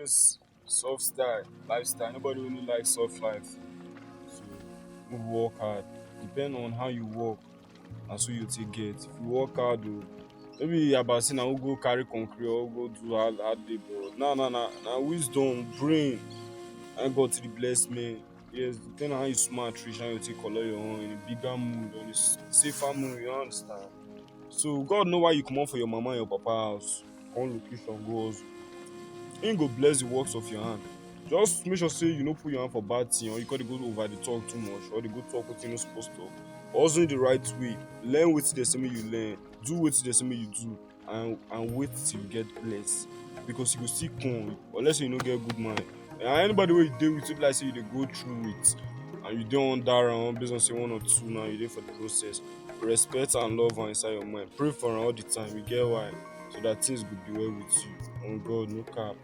just soft style, lifestyle. Nobody really likes soft life. So move work hard. Depend on how you work, and so you take get. If you work hard, maybe about say now who go carry concrete or who go do hard labor. Nah, wisdom, brain, and God to the bless me. Yes, depending on how you smart, reach how you take color your own in a bigger mood, on a safer mood. You understand? So God know why you come out for your mama and your papa house. Come location go hustle. He go bless the works of your hand. Just make sure say you no put your hand for bad thing or you got to go over the talk too much or they go talk what you no supposed to talk. Also in the right way. Learn what they say me you learn. Do what they say me you do. And wait till you get blessed. Because you go see come unless you no get good mind. And anybody where you deal with it like say you dey go through it and you don't that round based on say one or two now you dey for the process. Respect and love her inside your mind. Pray for her all the time. You get why? So that things go be well with you. On God, no cap.